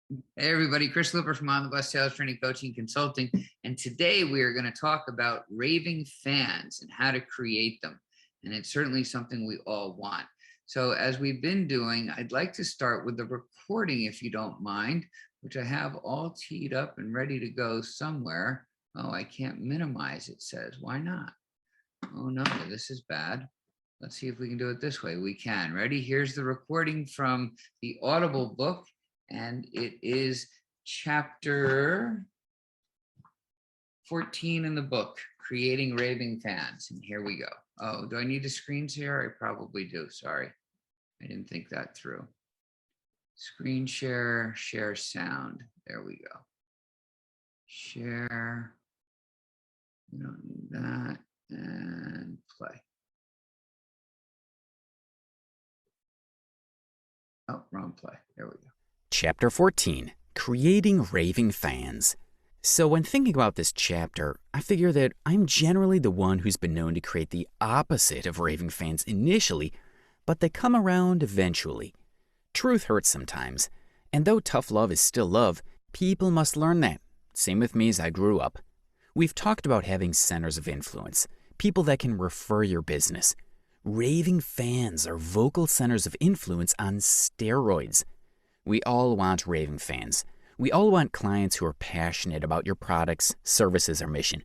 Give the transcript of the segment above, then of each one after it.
Hey everybody, Chris Lipper from On the Bus Sales Training Coaching Consulting. And today we are going to talk about raving fans and how to create them. And it's certainly something we all want. So as we've been doing, I'd like to start with the recording, if you don't mind, which I have all teed up and ready to go somewhere. Oh, I can't minimize, it says. Why not? Oh no, this is bad. Let's see if we can do it this way. We can. Ready? Here's the recording from the Audible book. And it is chapter 14 in the book, Creating Raving Fans. And here we go. Oh, do I need a screen share? I probably do. Sorry. I didn't think that through. Screen share, share sound. There we go. Share. We don't need that. And play. Oh, wrong play. There we go. Chapter 14, Creating Raving Fans. So when thinking about this chapter, I figure that I'm generally the one who's been known to create the opposite of raving fans initially, but they come around eventually. Truth hurts sometimes, and though tough love is still love, people must learn that. Same with me as I grew up. We've talked about having centers of influence, people that can refer your business. Raving fans are vocal centers of influence on steroids. We all want raving fans. We all want clients who are passionate about your products, services, or mission.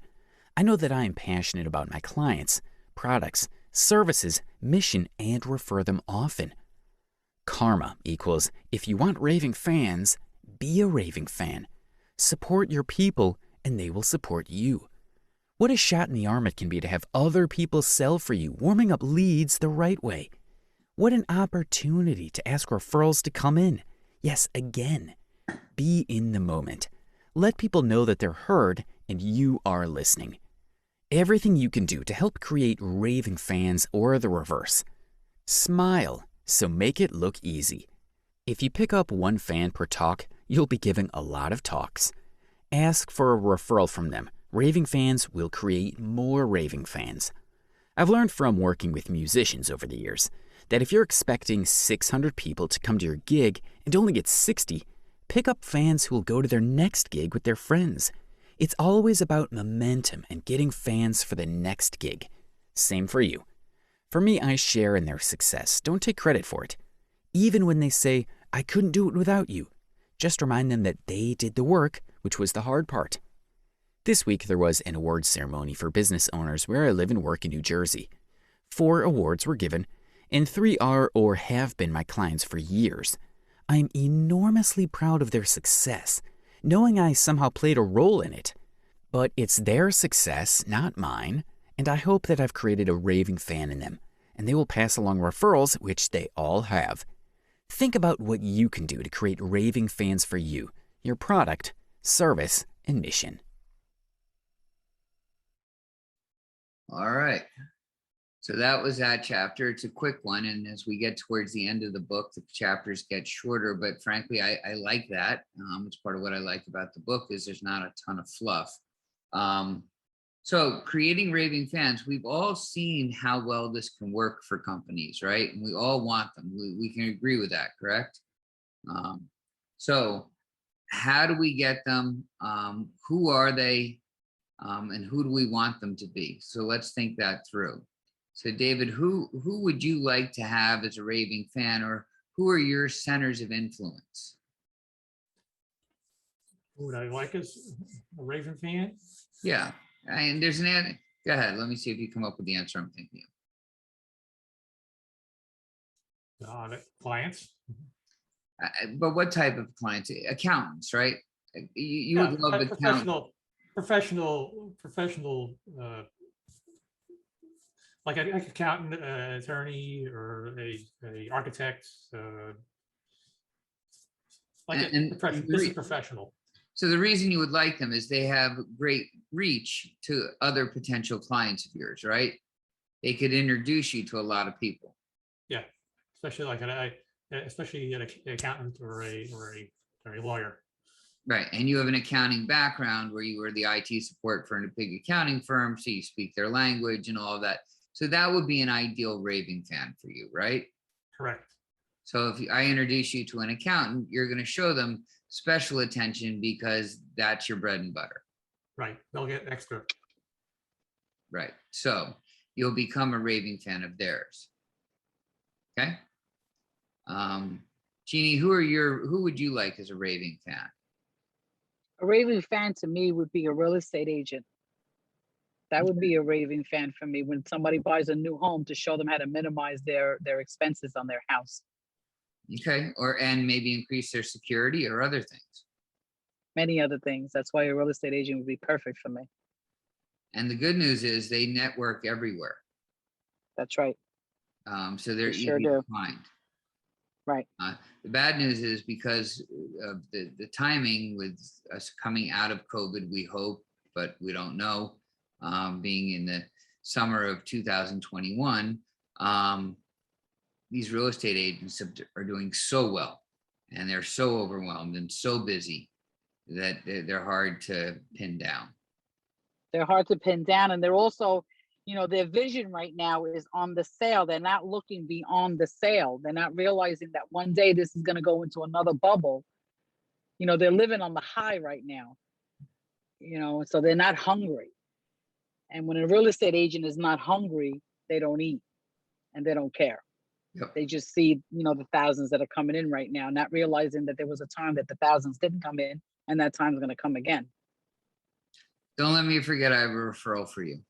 I know that I am passionate about my clients, products, services, mission, and refer them often. Karma equals, if you want raving fans, be a raving fan. Support your people, and they will support you. What a shot in the arm it can be to have other people sell for you, warming up leads the right way. What an opportunity to ask referrals to come in. Yes, again, be in the moment. Let people know that they're heard and you are listening. Everything you can do to help create raving fans or the reverse. Smile, so make it look easy. If you pick up one fan per talk, you'll be giving a lot of talks. Ask for a referral from them. Raving fans will create more raving fans. I've learned from working with musicians over the years that if you're expecting 600 people to come to your gig and only get 60, pick up fans who will go to their next gig with their friends. It's always about momentum and getting fans for the next gig. Same for you. For me, I share in their success. Don't take credit for it. Even when they say, I couldn't do it without you, just remind them that they did the work, which was the hard part. This week, there was an awards ceremony for business owners where I live and work in New Jersey. 4 awards were given, and 3 are or have been my clients for years. I'm enormously proud of their success, knowing I somehow played a role in it. But it's their success, not mine, and I hope that I've created a raving fan in them, and they will pass along referrals, which they all have. Think about what you can do to create raving fans for you, your product, service, and mission. All right. So that was that chapter. It's a quick one. And as we get towards the end of the book, the chapters get shorter. But frankly, I like that. It's part of what I like about the book is there's not a ton of fluff. So creating raving fans, we've all seen how well this can work for companies, right? And we all want them. We can agree with that, correct? So how do we get them? Who are they? And who do we want them to be? So let's think that through. So David, who would you like to have as a raving fan, or who are your centers of influence? Who would I like as a Raven fan? Yeah, and there's an answer. Go ahead. Let me see if you come up with the answer I'm thinking The clients. But what type of clients? Accountants, right? You would love accountants. Professional, like an accountant, attorney, or a architect, this is professional. So the reason you would like them is they have great reach to other potential clients of yours, right? They could introduce you to a lot of people. Yeah, especially like especially an accountant or a lawyer. Right. And you have an accounting background where you were the IT support for a big accounting firm, so you speak their language and all of that. So that would be an ideal raving fan for you, right? Correct. So if I introduce you to an accountant, you're going to show them special attention because that's your bread and butter. Right. They'll get extra. Right. So you'll become a raving fan of theirs. Okay. Jeannie, who would you like as a raving fan? A raving fan to me would be a real estate agent. That would be a raving fan for me when somebody buys a new home, to show them how to minimize their expenses on their house. Okay. And maybe increase their security or other things. Many other things. That's why a real estate agent would be perfect for me. And the good news is they network everywhere. That's right. So they're They sure easy do. to find. Right. The bad news is because of the timing with us coming out of COVID, we hope, but we don't know, being in the summer of 2021, these real estate agents are doing so well, and they're so overwhelmed and so busy that they're hard to pin down. They're hard to pin down, and they're also, their vision right now is on the sale. They're not looking beyond the sale. They're not realizing that one day this is going to go into another bubble. They're living on the high right now, so they're not hungry. And when a real estate agent is not hungry, they don't eat and they don't care. Yep. They just see, the thousands that are coming in right now, not realizing that there was a time that the thousands didn't come in, and that time's going to come again. Don't let me forget I have a referral for you.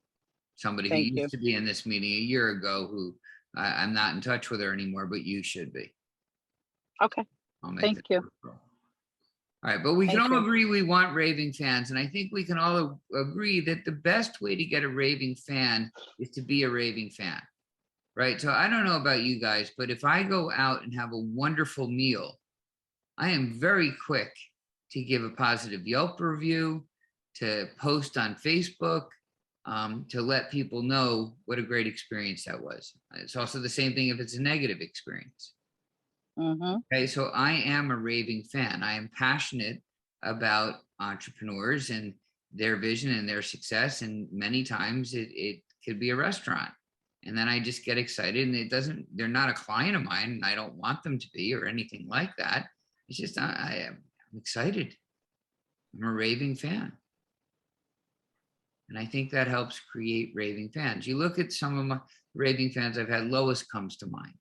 Somebody who Thank you. used to be in this meeting a year ago, who I'm not in touch with her anymore, but you should be. Okay. I'll make Thank that you. referral. All right, but we can Thank all you. agree we want raving fans, and I think we can all agree that the best way to get a raving fan is to be a raving fan, right? So I don't know about you guys, but if I go out and have a wonderful meal, I am very quick to give a positive Yelp review, to post on Facebook, to let people know what a great experience that was. It's also the same thing if it's a negative experience. Mm-hmm. Okay, so I am a raving fan. I am passionate about entrepreneurs and their vision and their success. And many times it could be a restaurant. And then I just get excited, and they're not a client of mine, and I don't want them to be or anything like that. It's just, I'm excited. I'm a raving fan. And I think that helps create raving fans. You look at some of my raving fans I've had. Lois comes to mind.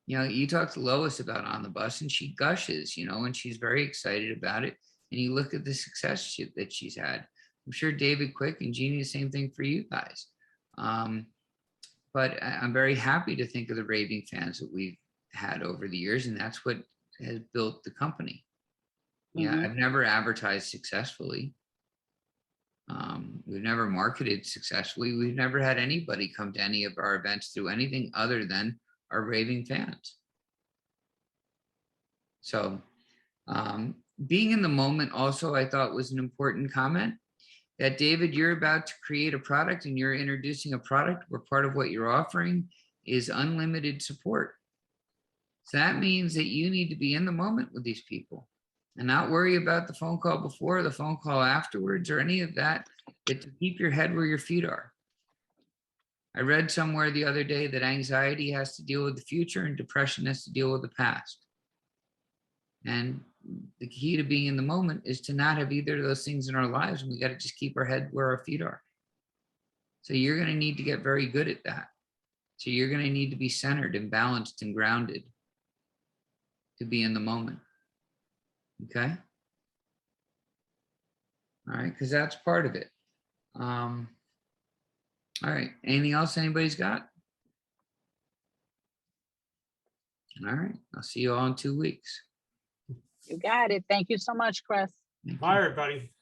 You talk to Lois about On the Bus, and she gushes, and she's very excited about it. And you look at the success that she's had. I'm sure David Quick and Jeannie, the same thing for you guys. But I'm very happy to think of the raving fans that we've had over the years, and that's what has built the company. Yeah, Mm-hmm. I've never advertised successfully. We've never marketed successfully. We've never had anybody come to any of our events through anything other than our raving fans. So being in the moment also, I thought, was an important comment. That, David, you're about to create a product and you're introducing a product where part of what you're offering is unlimited support. So that means that you need to be in the moment with these people and not worry about the phone call before, the phone call afterwards, or any of that, but to keep your head where your feet are. I read somewhere the other day that anxiety has to deal with the future and depression has to deal with the past. And the key to being in the moment is to not have either of those things in our lives. And we got to just keep our head where our feet are. So you're going to need to get very good at that. So you're going to need to be centered and balanced and grounded to be in the moment. Okay. All right. Because that's part of it. All right. Anything else anybody's got? All right. I'll see you all in 2 weeks. You got it. Thank you so much, Chris. Bye, everybody.